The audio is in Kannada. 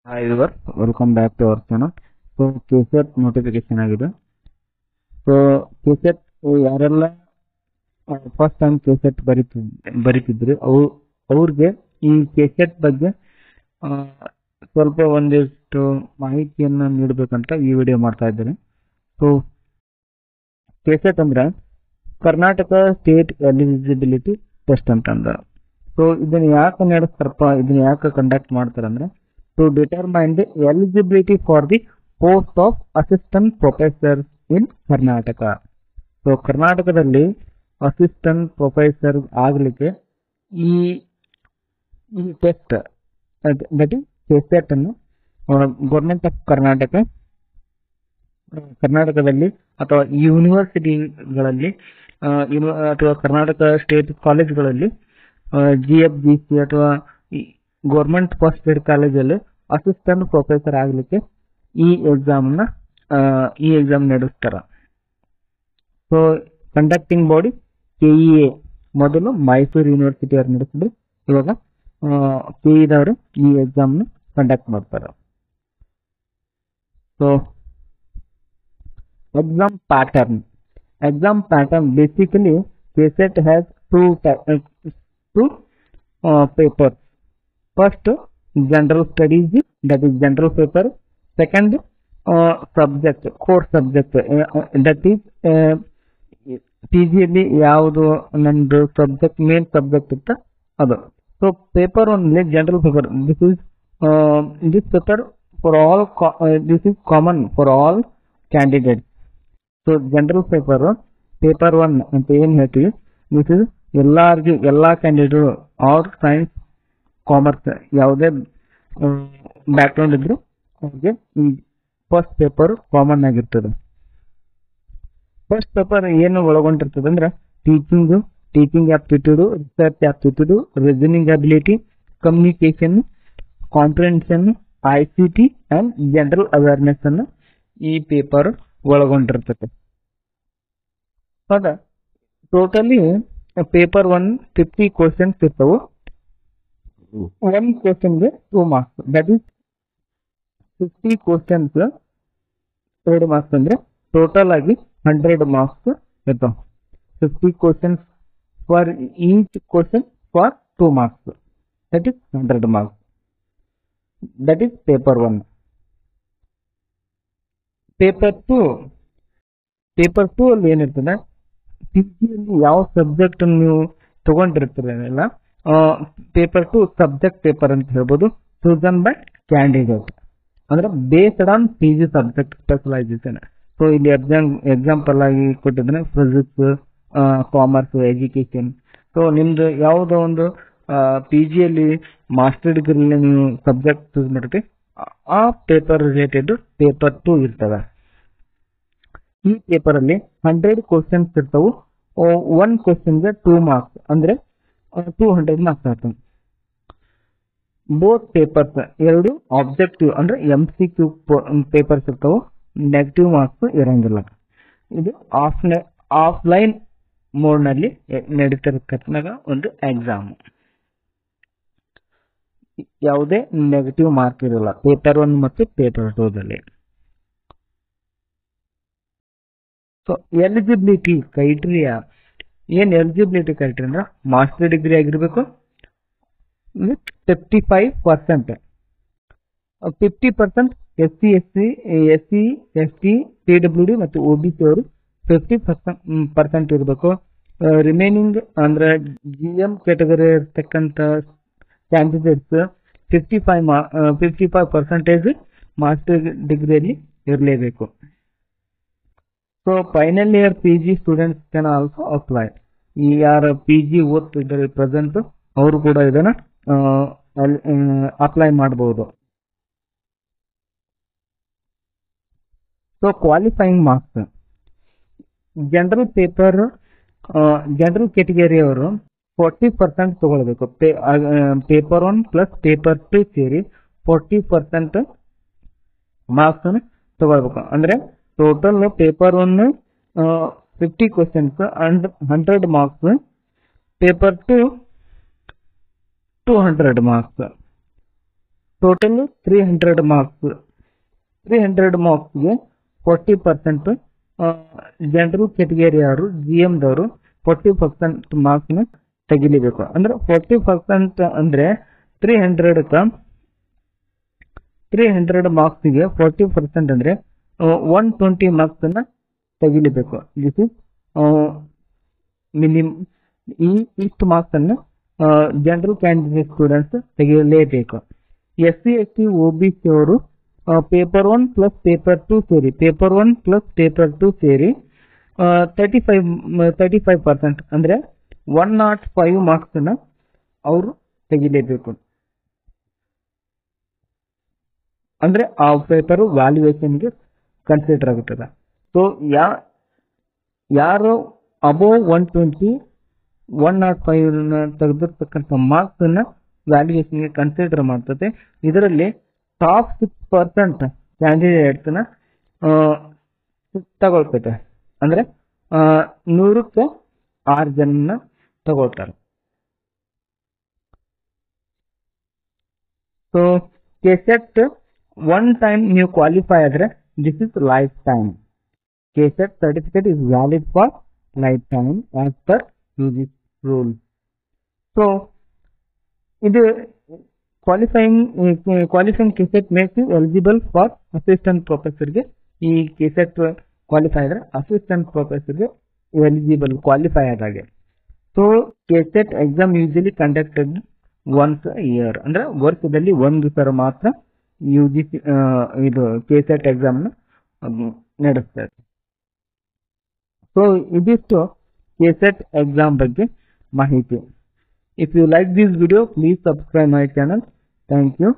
Hi viewers, welcome back to our channel. So KCET notification ಆಗಿದೆ. ಸೊ KCET ಯಾರೆಲ್ಲ ಫಸ್ಟ್ ಟೈಮ್ KCET ಬರೀತಿದ್ರು ಅವ್ರಿಗೆ ಈ KCET ಬಗ್ಗೆ ಆ, ಸ್ವಲ್ಪ ಒಂದಿಷ್ಟು ಮಾಹಿತಿಯನ್ನು ನೀಡಬೇಕಂತ ಈ ವಿಡಿಯೋ ಮಾಡ್ತಾ ಇದ್ದೇನೆ. ಸೊ KCET ಅಂದ್ರೆ ಕರ್ನಾಟಕ ಸ್ಟೇಟ್ ಎಲಿಜಿಬಿಲಿಟಿ ಟೆಸ್ಟ್ ಅಂತಂದ. ಸೊ ಇದನ್ನ ಯಾಕೆ ನಡೆಸ್ತಾರಪ್ಪ, ಇದನ್ನ ಯಾಕೆ ಕಂಡಕ್ಟ್ ಮಾಡ್ತಾರಂದ್ರೆ to determine the eligibility for the post of assistant professor in Karnataka. So ಕರ್ನಾಟಕದಲ್ಲಿ ಅಸಿಸ್ಟೆಂಟ್ ಪ್ರೊಫೆಸರ್ ಆಗಲಿಕ್ಕೆ ಈ ಈ ಟೆಸ್ಟ್ ದಟ್ ಇಸ್ KCET ಅನ್ನು ಗೌರ್ಮೆಂಟ್ ಆಫ್ ಕರ್ನಾಟಕದಲ್ಲಿ ಅಥವಾ ಯೂನಿವರ್ಸಿಟಿಗಳಲ್ಲಿ ಅಥವಾ ಕರ್ನಾಟಕ ಸ್ಟೇಟ್ ಕಾಲೇಜ್ಗಳಲ್ಲಿ GFGC ಅಥವಾ ಗೌರ್ಮೆಂಟ್ ಫಸ್ಟ್ ಗ್ರೇಡ್ ಕಾಲೇಜಲ್ಲಿ ಅಸಿಸ್ಟೆಂಟ್ ಪ್ರೊಫೆಸರ್ ಆಗಲಿಕ್ಕೆ ಈ ಎಕ್ಸಾಮ್ ನಡೆಸ್ತಾರ. ಸೊ ಕಂಡಕ್ಟಿಂಗ್ ಬಾಡಿ KEA, ಮೊದಲು ಮೈಸೂರು ಯೂನಿವರ್ಸಿಟಿ ಅವ್ರು ನಡೆಸಿದ್ರು, ಇವಾಗ KEದವರು ಈ ಎಕ್ಸಾಮ್ನ ಕಂಡಕ್ಟ್ ಮಾಡ್ತಾರೆ. So exam pattern basically KCET has two papers. First, general studies, that is general paper. Second, core subject, that is PG ಯಾವುದು ನಂದು ಸಬ್ಜೆಕ್ಟ್ ಮೇನ್ ಸಬ್ಜೆಕ್ಟ್ ಇತ್ತ ಅದು. So paper only general paper. This paper for all, this is common for all candidates. So general paper one ಅಂತ ಏನ್ ಹೇಳ್ತೀವಿ, ದಿಸ್ ಇಸ್ ಎಲ್ಲಾ ಕ್ಯಾಂಡಿಡೇಟ್ ಆರ್ ಸೈನ್ಸ್ ಕಾಮರ್ಸ್ ಯಾವುದೇ ಬ್ಯಾಕ್ಗ್ರೌಂಡ್ ಇದ್ರು ಅವ್ರಿಗೆ ಫಸ್ಟ್ ಪೇಪರ್ ಕಾಮನ್ ಆಗಿರ್ತದೆ. ಫಸ್ಟ್ ಪೇಪರ್ ಏನು ಒಳಗೊಂಡಿರ್ತದೆ ಅಂದ್ರೆ teaching aptitude, research aptitude, reasoning ability, communication, comprehension, ICT and general awareness ಅನ್ನು ಈ ಪೇಪರ್ ಒಳಗೊಂಡಿರ್ತದೆ. ಹೌದಾ? ಟೋಟಲಿ ಪೇಪರ್ 1 50 ಕ್ವಶನ್ಸ್ ಇರ್ತವು. one question ಗೆ 2 marks, that is 50 questions 2 marks ಅಂದ್ರೆ ಟೋಟಲ್ ಆಗಿ 100 marks ಇರ್ತಾವ. 50 questions for each question for 2 marks, that is 100 marks. That is paper 1. paper 2 ಅಲ್ಲಿ ಏನಿರ್ತದೆ, PGಯಲ್ಲಿ ಯಾವ ಸಬ್ಜೆಕ್ಟ್ ನೀವು ತಗೊಂಡಿರ್ತೀರಲ್ಲ, ಪೇಪರ್ 2 ಸಬ್ಜೆಕ್ಟ್ ಪೇಪರ್ ಅಂತ ಹೇಳ್ಬೋದು, ಚೂಸನ್ ಬೈ ಕ್ಯಾಂಡಿಡೇಟ್, ಅಂದ್ರೆ based on PG subject specialisation. So ಇಲ್ಲಿ ಎಕ್ಸಾಂಪಲ್ ಆಗಿ ಕೊಟ್ಟಿದ್ರೆ ಫಿಸಿಕ್ಸ್, ಕಾಮರ್ಸ್, ಎಜುಕೇಶನ್. ಸೊ ನಿಮ್ದು ಯಾವುದೋ ಒಂದು PGಯಲ್ಲಿ ಮಾಸ್ಟರ್ ಡಿಗ್ರಿಲಿ ನೀವು ಸಬ್ಜೆಕ್ಟ್ ಚೂಸ್ ಮಾಡಿದ್ರೆ ಆ ಪೇಪರ್ ರಿಲೇಟೆಡ್ ಪೇಪರ್ 2 ಇರ್ತವೆ. ಈ ಪೇಪರ್ ಅಲ್ಲಿ 100 ಕ್ವಶನ್ಸ್ ಇರ್ತವು. 1 ಕ್ವಶನ್ಗೆ 2 ಮಾರ್ಕ್ಸ್ ಅಂದ್ರೆ 200 ಮಾರ್ಕ್ಸ್ ಆಗ್ತವೆ. ಬೋತ್ ಪೇಪರ್ಸ್ ಎರಡು ಆಬ್ಜೆಕ್ಟಿವ್ ಅಂದ್ರೆ MCQ ಪೇಪರ್ಸ್ ಇರ್ತಾವೆ, ನೆಗೆಟಿವ್ ಮಾರ್ಕ್ಸ್ ಇರಂಗಿಲ್ಲ. ಇದು ಆಫ್ಲೈನ್ ಮೋಡ್ ನಲ್ಲಿ ನಡೀತಿರತಕ್ಕಂಥ ಒಂದು ಎಕ್ಸಾಮ್. ಯಾವುದೇ ನೆಗೆಟಿವ್ ಮಾರ್ಕ್ ಇರಲ್ಲ ಪೇಪರ್ 1 ಮತ್ತು ಪೇಪರ್ 2 ದಲ್ಲಿ. ಸೊ ಎಲಿಜಿಬಿಲಿಟಿ ಕ್ರೈಟೀರಿಯಾ ಅಂದ್ರೆ ಮಾಸ್ಟರ್ ಡಿಗ್ರಿ ಆಗಿರ್ಬೇಕು ವಿತ್ 55%. 50% SC, ST, PWD ಮತ್ತು OBC ಅವರು 50% ಇರಬೇಕು. ರಿಮೈನಿಂಗ್ ಅಂದ್ರೆ GM ಕ್ಯಾಟಗರಿ ಇರ್ತಕ್ಕಂಥ ಕ್ಯಾಂಡಿಡೇಟ್ಸ್ 55% ಮಾಸ್ಟರ್ ಡಿಗ್ರಿಯಲ್ಲಿ ಇರಲೇಬೇಕು. So final year PG students can also apply. ಈ ಯಾರು PG ಓದ್ತಿದ್ದಾರೆ ಪ್ರೆಸೆಂಟ್ ಅವರು ಕೂಡ ಇದನ್ನ ಅಪ್ಲೈ ಮಾಡಬಹುದು. So qualifying marks, general category ಅವರು 40% ತಗೊಳ್ಬೇಕು. ಪೇಪರ್ 1 ಪ್ಲಸ್ ಪೇಪರ್ 2 ಸೇರಿ 40% ಮಾರ್ಕ್ಸ್ ತಗೊಳ್ಬೇಕು. ಅಂದ್ರೆ total paper 1 50 questions and 100 marks, paper 2 200 marks. Total 300 marks. 300 ಮಾರ್ಕ್ಸ್ಗೆ 40% general category ಅವರು GM ದವರು 40% ಮಾರ್ಕ್ಸ್ನ ತೆಗಿಲೇಬೇಕು. ಅಂದ್ರೆ 40% ಅಂದ್ರೆ 300 ಮಾರ್ಕ್ಸ್ಗೆ 40% ಅಂದ್ರೆ 120 ಮಾರ್ಕ್ಸ್ ಅನ್ನ ತೆಗಿಲೇಬೇಕು. This is minimum. ಇಷ್ಟು ಮಾರ್ಕ್ಸ್ ಅನ್ನು ಜನರಲ್ ಕ್ಯಾಂಡಿಡೇಟ್ ಸ್ಟೂಡೆಂಟ್ಸ್ ತೆಗೆಯಲೇಬೇಕು. SC ST OBC ಅವರು ಪೇಪರ್ 1 ಪ್ಲಸ್ ಪೇಪರ್ 2 ಸೇರಿ, ಪೇಪರ್ 1 ಪ್ಲಸ್ ಪೇಪರ್ 2 ಸೇರಿ 35% ಅಂದ್ರೆ 105 ಮಾರ್ಕ್ಸ್ ಅನ್ನ ಅವರು ತೆಗಿಲೇಬೇಕು. ಅಂದ್ರೆ ಆ ಪೇಪರ್ ವ್ಯಾಲ್ಯೂಯೇಷನ್ಗೆ ಕನ್ಸಿಡರ್ ಆಗುತ್ತದೆ. ಸೊ ಯಾರು ಅಬೋವ್ 120 105 ತೆಗೆದಿರ್ತಕ್ಕಂಥ ಮಾರ್ಕ್ಸ್ ಅನ್ನ ವ್ಯಾಲ್ಯೂಯೇಷನ್ಗೆ ಕನ್ಸಿಡರ್ ಮಾಡ್ತದೆ. ಇದರಲ್ಲಿ ಟಾಪ್ 6% ಕ್ಯಾಂಡಿಡೇಟ್ಸ್ ನ ತಗೊಳ್ತದೆ. ಅಂದ್ರೆ 100ಕ್ಕೆ 6 ಜನ ತಗೊಳ್ತಾರೆ. ಸೊ ಕೆಸೆಟ್ ಒನ್ ಟೈಮ್ ನೀವು ಕ್ವಾಲಿಫೈ ಆದ್ರೆ this is lifetime. KSET certificate is valid for lifetime as per UGC rule. So ಇದು qualifying KSET makes you eligible for assistant ಪ್ರೊಫೆಸರ್ಗೆ. ಈ ಕೆಸೆಟ್ ಕ್ವಾಲಿಫೈ ಆದ್ರೆ ಅಸಿಸ್ಟೆಂಟ್ ಪ್ರೊಫೆಸರ್ಗೆ ಎಲಿಜಿಬಲ್, ಕ್ವಾಲಿಫೈ ಆದಾಗೆ. So KSET exam usually conducted once year, ಅಂದ್ರೆ ವರ್ಷದಲ್ಲಿ ಒಂದು ಸಲ ಮಾತ್ರ UGC ಇದು ಕೆಸೆಟ್ ಎಕ್ಸಾಮ್ ನಡೆಸ್ತಾರೆ. ಸೊ ಇದಿಷ್ಟು ಕೆಸೆಟ್ ಎಕ್ಸಾಮ್ ಬಗ್ಗೆ ಮಾಹಿತಿ. If you like this video, please subscribe my channel. Thank you.